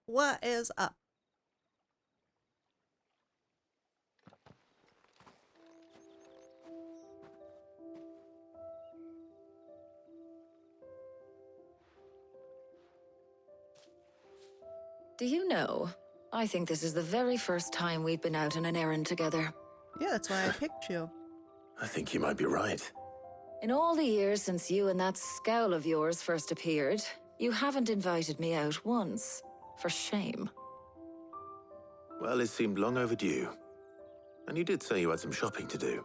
What is up? Do you know, I think this is the very first time we've been out on an errand together. Yeah, that's why I picked you. I think you might be right. In all the years since you and that scowl of yours first appeared, you haven't invited me out once. For shame. Well, it seemed long overdue. And you did say you had some shopping to do.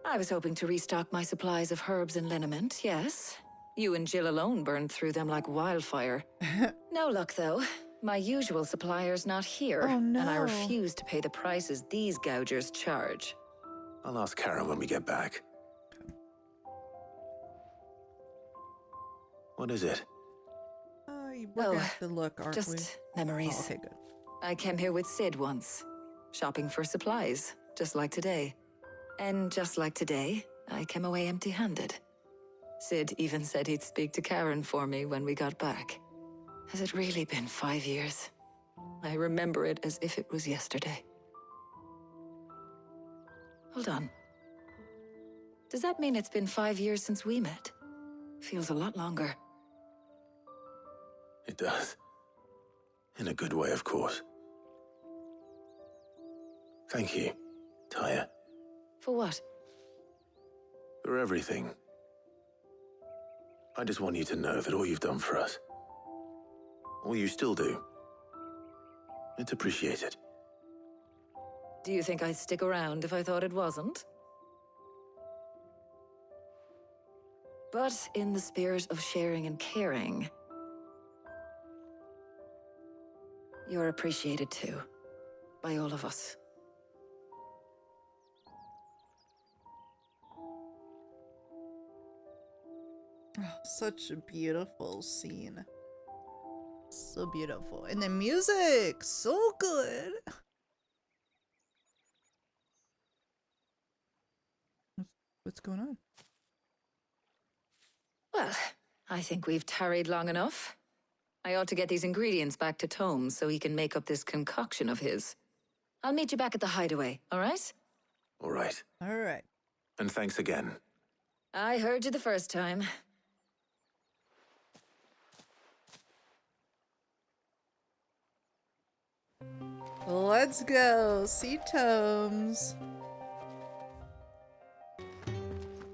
I was hoping to restock my supplies of herbs and liniment, yes. You and Jill alone burned through them like wildfire. No luck, though. My usual supplier's not here, and I refuse to pay the prices these gougers charge. I'll ask Karen when we get back. What is it? We're gonna have to look, aren't just we? memories. Oh, okay, good. I came here with Sid once, shopping for supplies, just like today. And just like today, I came away empty-handed. Sid even said he'd speak to Karen for me when we got back. Has it really been 5 years? I remember it as if it was yesterday. Hold on. Does that mean it's been 5 years since we met? Feels a lot longer. It does. In a good way, of course. Thank you, Taya. For what? For everything. I just want you to know that all you've done for us, all you still do, it's appreciated. Do you think I'd stick around if I thought it wasn't? But in the spirit of sharing and caring, you're appreciated too, by all of us. Oh, such a beautiful scene. So beautiful. And the music, so good. What's going on? Well, I think we've tarried long enough. I ought to get these ingredients back to Tome so he can make up this concoction of his. I'll meet you back at the hideaway, all right? All right. All right. And thanks again. I heard you the first time. Let's go. See Tomes.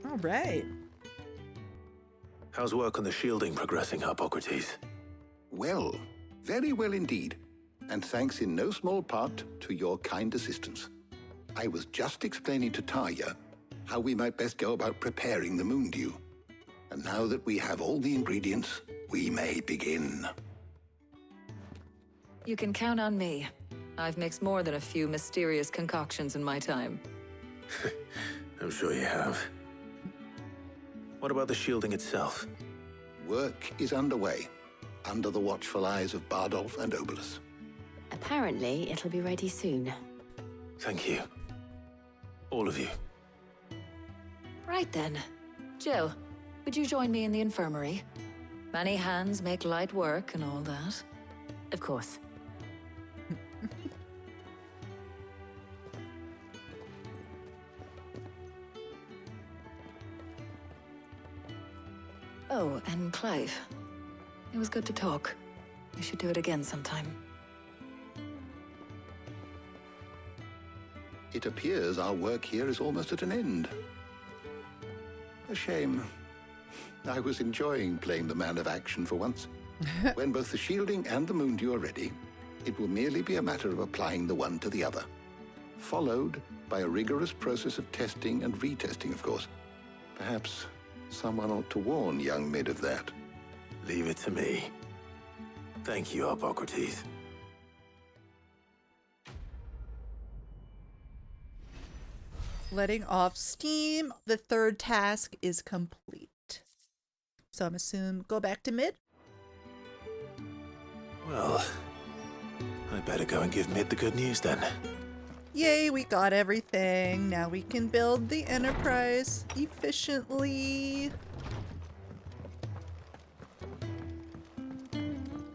All right. How's work on the shielding progressing, Harpocrates? Well, very well indeed. And thanks in no small part to your kind assistance. I was just explaining to Taya how we might best go about preparing the moon dew. And now that we have all the ingredients, we may begin. You can count on me. I've mixed more than a few mysterious concoctions in my time. I'm sure you have. What about the shielding itself? Work is underway, under the watchful eyes of Bardolph and Obolus. Apparently, it'll be ready soon. Thank you. All of you. Right then. Jill, would you join me in the infirmary? Many hands make light work and all that. Of course. Oh, and Clive. It was good to talk. We should do it again sometime. It appears our work here is almost at an end. A shame. I was enjoying playing the man of action for once. When both the shielding and the moon dew are ready, it will merely be a matter of applying the one to the other. Followed by a rigorous process of testing and retesting, of course. Perhaps someone ought to warn young Mid of that. Leave it to me. Thank you, Harpocrates. Letting off steam. The third task is complete. So I'm assuming go back to Mid. Well, I better go and give Mid the good news then. Yay, we got everything. Now we can build the Enterprise efficiently.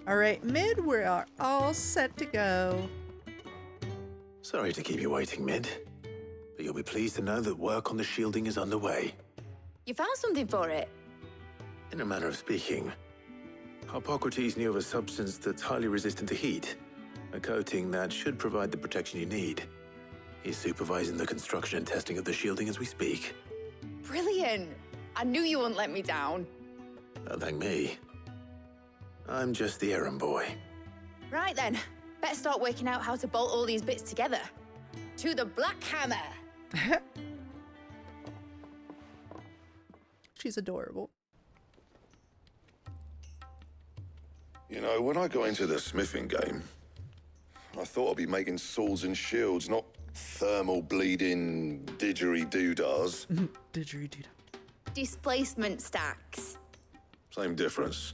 Alright, Mid, we are all set to go. Sorry to keep you waiting, Mid. But you'll be pleased to know that work on the shielding is underway. You found something for it? In a manner of speaking, Harpocrates knew of a substance that's highly resistant to heat. A coating that should provide the protection you need. He's supervising the construction and testing of the shielding as we speak. Brilliant! I knew you wouldn't let me down. Don't thank me. I'm just the errand boy. Right then, better start working out how to bolt all these bits together. to the Black Hammer. She's adorable. You know, when I got into the smithing game, I thought I'd be making swords and shields, not thermal bleeding didgeridoo-dahs. Didgeridoo. Displacement stacks. Same difference.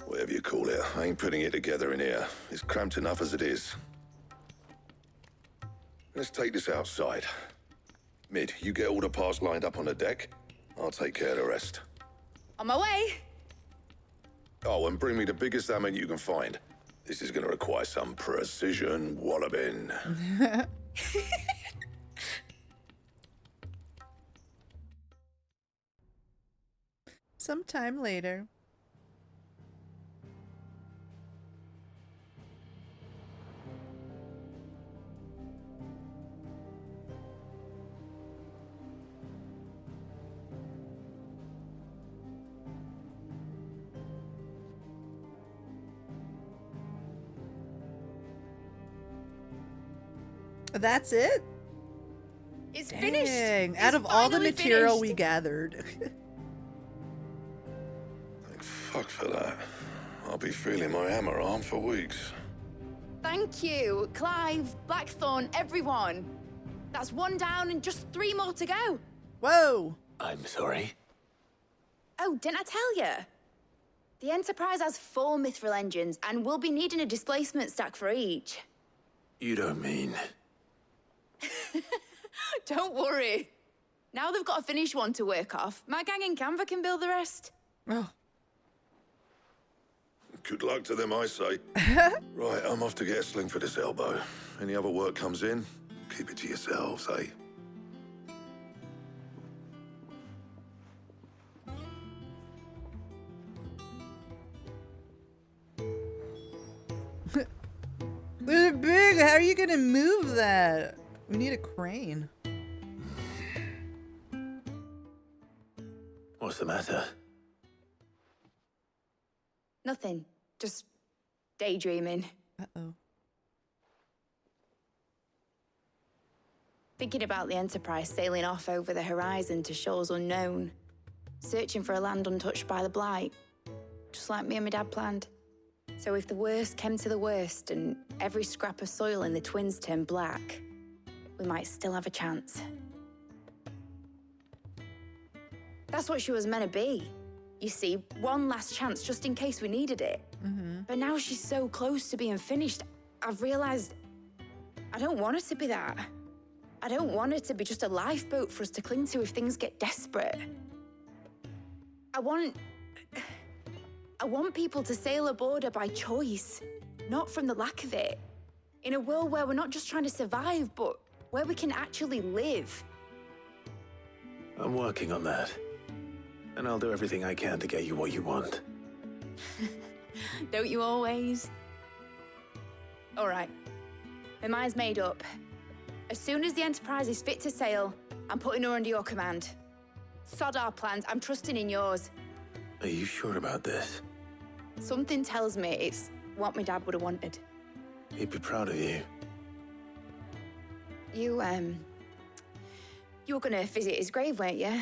Whatever you call it, I ain't putting it together in here. It's cramped enough as it is. Let's take this outside. Mid, you get all the parts lined up on the deck. I'll take care of the rest. On my way. Oh, and bring me the biggest hammer you can find. This is gonna require some precision walloping. Sometime later. That's it? It's Dang. finished. Out of all the finally material finished. we gathered. Thank fuck for that. I'll be feeling my hammer arm for weeks. Thank you, Clive, Blackthorne, everyone. That's one down and just 3 more to go. Whoa. I'm sorry. Oh, didn't I tell you? The Enterprise has 4 mithril engines, and we'll be needing a displacement stack for each. You don't mean... Don't worry. Now they've got a finished one to work off. My gang in Canva can build the rest. Oh. Good luck to them, I say. Right, I'm off to get a sling for this elbow. Any other work comes in, keep it to yourselves, eh? They're big. How are you gonna move that? We need a crane. What's the matter? Nothing. Just daydreaming. Uh-oh. Thinking about the Enterprise sailing off over the horizon to shores unknown. Searching for a land untouched by the Blight. Just like me and my dad planned. So if the worst came to the worst and every scrap of soil in the Twins turned black, we might still have a chance. That's what she was meant to be. You see, one last chance just in case we needed it. But now she's so close to being finished, I've realized I don't want her to be that. I don't want her to be just a lifeboat for us to cling to if things get desperate. I want people to sail aboard her by choice, not from the lack of it. In a world where we're not just trying to survive, but where we can actually live. I'm working on that. And I'll do everything I can to get you what you want. Don't you always? All right. My mind's made up. As soon as the Enterprise is fit to sail, I'm putting her under your command. Sod our plans, I'm trusting in yours. Are you sure about this? Something tells me it's what my dad would have wanted. He'd be proud of you. You were gonna visit his grave, weren't you?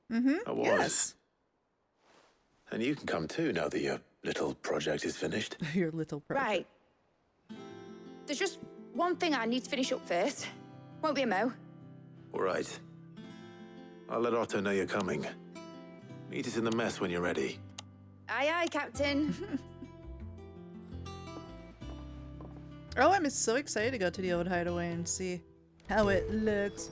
I was. Yes. And you can come too now that your little project is finished. Your little project. Right. There's just one thing I need to finish up first. Won't be a mo. All right. I'll let Otto know you're coming. Meet us in the mess when you're ready. Aye, aye, Captain. Oh, I'm so excited to go to the old hideaway and see how it looks.